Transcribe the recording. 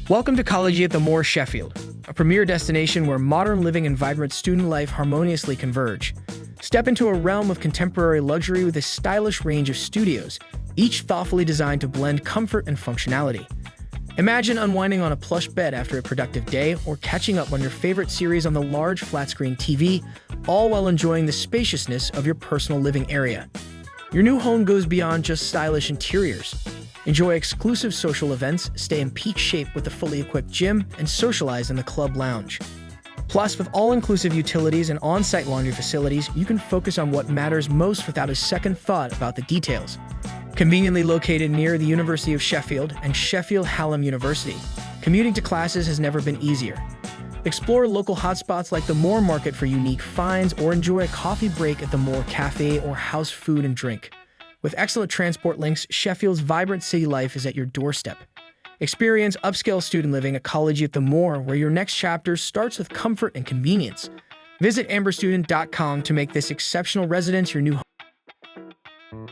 Welcome to Collegiate The Moor Sheffield, a premier destination where modern living and vibrant student life harmoniously converge. Step into a realm of contemporary luxury with a stylish range of studios, each thoughtfully designed to blend comfort and functionality. Imagine unwinding on a plush bed after a productive day or catching up on your favorite series on the large flat-screen TV, all while enjoying the spaciousness of your personal living area. Your new home goes beyond just stylish interiors. Enjoy exclusive social events, stay in peak shape with a fully equipped gym, and socialize in the club lounge. Plus, with all-inclusive utilities and on-site laundry facilities, you can focus on what matters most without a second thought about the details. Conveniently located near the University of Sheffield and Sheffield Hallam University, commuting to classes has never been easier. Explore local hotspots like the Moor Market for unique finds, or enjoy a coffee break at the Moor Cafe or house food and drink. With excellent transport links, Sheffield's vibrant city life is at your doorstep. Experience upscale student living at Collegiate The Moor, where your next chapter starts with comfort and convenience. Visit amberstudent.com to make this exceptional residence your new home.